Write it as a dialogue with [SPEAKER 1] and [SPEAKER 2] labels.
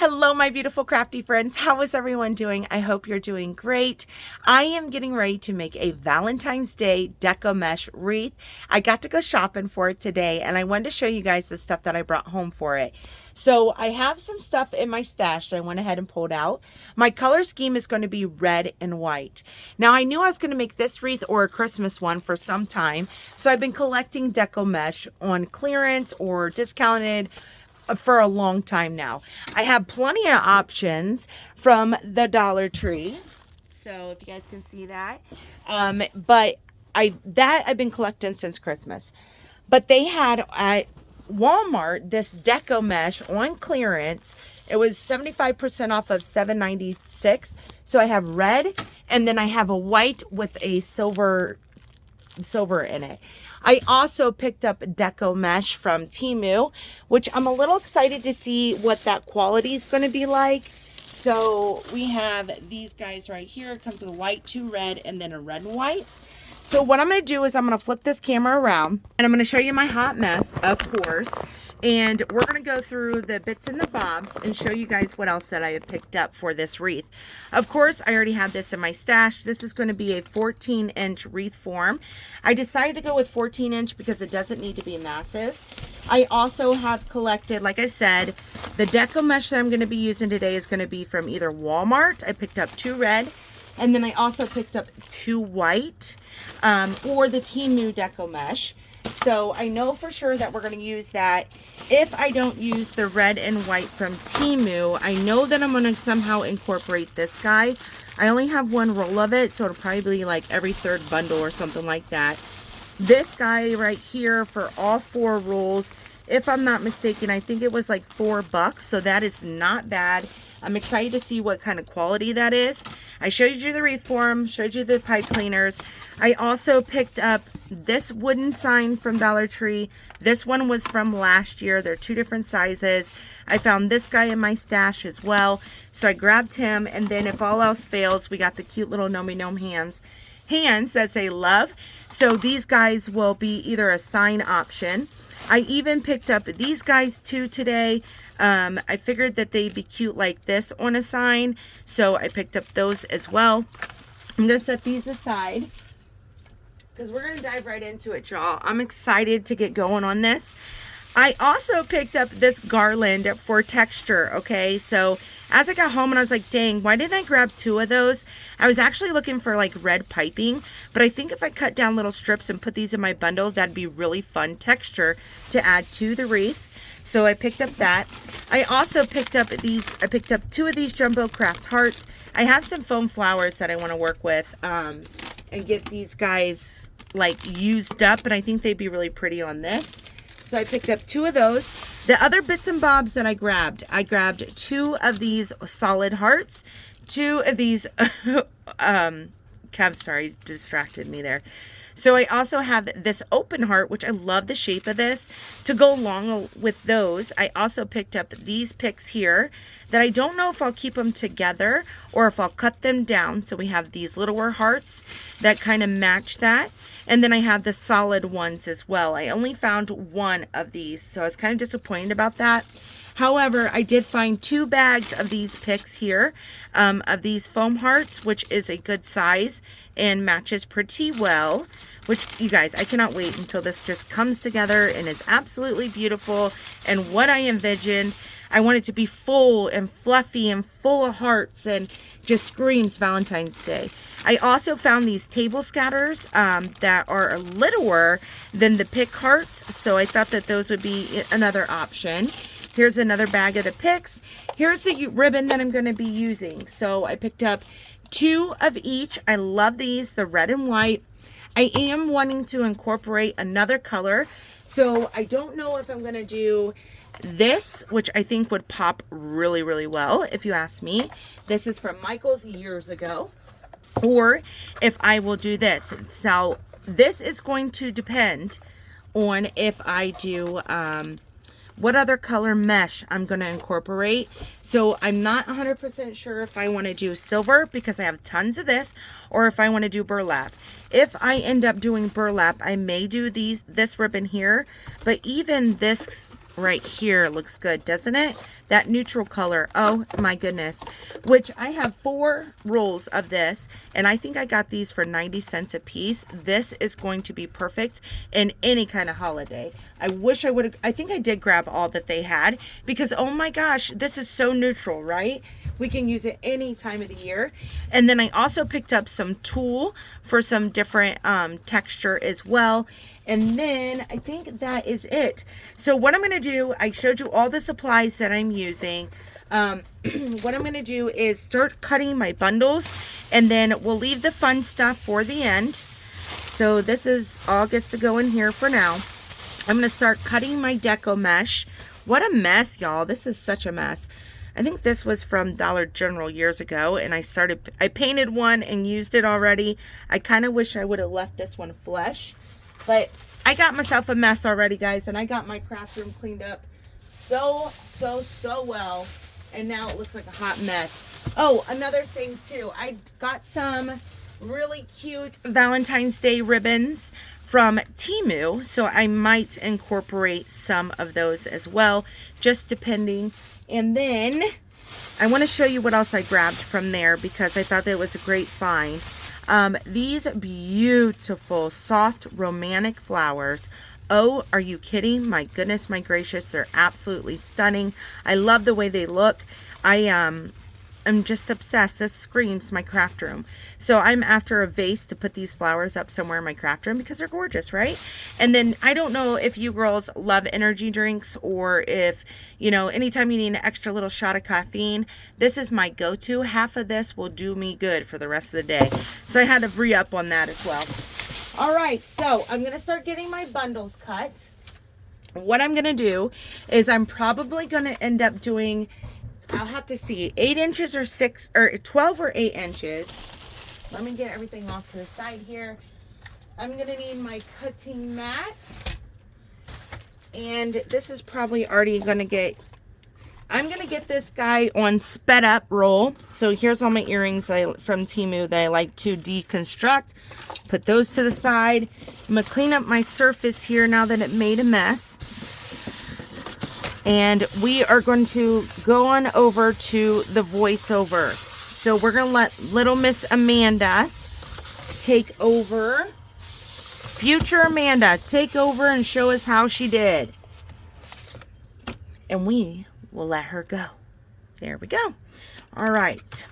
[SPEAKER 1] Hello, my beautiful crafty friends. How is everyone doing? I hope you're doing great. I am getting ready to make a Valentine's Day deco mesh wreath. I got to go shopping for it today, and I wanted to show you guys the stuff that I brought home for it. So I have some stuff in my stash that I went ahead and pulled out. My color scheme is going to be red and white. Now, I knew I was going to make this wreath or a Christmas one for some time, so I've been collecting deco mesh on clearance or discounted for a long time now. I have plenty of options from the Dollar Tree, so if you guys can see that, but I've been collecting since Christmas. But they had at Walmart this deco mesh on clearance. It was 75% off of $7.96. So I have red, and then I have a white with a silver in it. I also picked up deco mesh from Temu, which I'm a little excited to see what that quality is going to be like. So we have these guys right here. It comes with a white, 2 red, and then a red and white. So what I'm going to do is I'm going to flip this camera around, and I'm going to show you my hot mess, of course. And we're going to go through the bits and the bobs and show you guys what else that I have picked up for this wreath. Of course, I already had this in my stash. This is going to be a 14-inch wreath form. I decided to go with 14-inch because it doesn't need to be massive. I also have collected, like I said, the deco mesh that I'm going to be using today is going to be from either Walmart. I picked up 2 red. And then I also picked up 2 white, or the Temu deco mesh. So I know for sure that we're going to use that. If I don't use the red and white from Temu, I know that I'm going to somehow incorporate this guy. I only have 1 roll of it, so it'll probably be like every 3rd bundle or something like that. This guy right here for all 4 rolls, if I'm not mistaken, I think it was like $4, so that is not bad. I'm excited to see what kind of quality that is. I showed you the wreath form, showed you the pipe cleaners. I also picked up this wooden sign from Dollar Tree. This one was from last year. They're 2 different sizes. I found this guy in my stash as well, so I grabbed him. And then if all else fails, we got the cute little Nomi Gnome hands that say love. So these guys will be either a sign option. I even picked up these guys too today. I figured that they'd be cute like this on a sign, so I picked up those as well. I'm going to set these aside because we're going to dive right into it, y'all. I'm excited to get going on this. I also picked up this garland for texture, okay? So as I got home and I was like, dang, why didn't I grab 2 of those? I was actually looking for like red piping, but I think if I cut down little strips and put these in my bundle, that'd be really fun texture to add to the wreath. So I picked up that. I also picked up these, I picked up 2 of these Jumbo Craft hearts. I have some foam flowers that I want to work with and get these guys like used up, and I think they'd be really pretty on this. So I picked up 2 of those. The other bits and bobs that I grabbed 2 of these solid hearts, 2 of these, Kev, sorry, distracted me there. So I also have this open heart, which I love the shape of this, to go along with those. I also picked up these picks here that I don't know if I'll keep them together or if I'll cut them down. So we have these littler hearts that kind of match that. And then I have the solid ones as well. I only found 1 of these, so I was kind of disappointed about that. However, I did find 2 bags of these picks here, of these foam hearts, which is a good size and matches pretty well. Which, you guys, I cannot wait until this just comes together and is absolutely beautiful and what I envisioned. I want it to be full and fluffy and full of hearts and just screams Valentine's Day. I also found these table scatters that are littler than the pick hearts, so I thought that those would be another option. Here's another bag of the picks. Here's the ribbon that I'm going to be using. So I picked up 2 of each. I love these, the red and white. I am wanting to incorporate another color, so I don't know if I'm going to do this, which I think would pop really, really well, if you ask me. This is from Michael's years ago. Or if I will do this. So this is going to depend on if I do what other color mesh I'm going to incorporate. So I'm not 100% sure if I want to do silver because I have tons of this, or if I want to do burlap. If I end up doing burlap, I may do this ribbon here, but even this right here looks good, doesn't it? That neutral color, oh my goodness. Which I have 4 rolls of this, and I think I got these for 90 cents a piece. This is going to be perfect in any kind of holiday. I wish I would have, I think I did grab all that they had, because oh my gosh, this is so neutral, right? We can use it any time of the year. And then I also picked up some tulle for some different texture as well. And then I think that is it. So what I'm going to do, I showed you all the supplies that I'm using. What I'm going to do is start cutting my bundles, and then we'll leave the fun stuff for the end. So this is all gets to go in here for now. I'm going to start cutting my deco mesh. What a mess, y'all. This is such a mess. I think this was from Dollar General years ago, and I painted one and used it already. I kind of wish I would have left this one flesh. But I got myself a mess already, guys, and I got my craft room cleaned up so well. And now it looks like a hot mess. Oh, another thing, too. I got some really cute Valentine's Day ribbons from Temu, so I might incorporate some of those as well, just depending. And then I want to show you what else I grabbed from there, because I thought that was a great find. These beautiful, soft, romantic flowers. Oh, are you kidding? My goodness, my gracious, they're absolutely stunning. I love the way they look. I'm just obsessed. This screams my craft room. So I'm after a vase to put these flowers up somewhere in my craft room, because they're gorgeous, right? And then I don't know if you girls love energy drinks, or if, you know, anytime you need an extra little shot of caffeine, this is my go-to. Half of this will do me good for the rest of the day. So I had to re-up on that as well. All right, so I'm going to start getting my bundles cut. What I'm going to do is I'm probably going to end up doing, I'll have to see, 8 inches or 6 or 12 or 8 inches. Let me get everything off to the side here. I'm going to need my cutting mat. And this is probably already going to get, I'm going to get this guy on sped up roll. So here's all my earrings from Temu that I like to deconstruct. Put those to the side. I'm going to clean up my surface here now that it made a mess. And we are going to go on over to the voiceover. So we're going to let little Miss Amanda take over. Future Amanda, take over and show us how she did. And we will let her go. There we go. All right.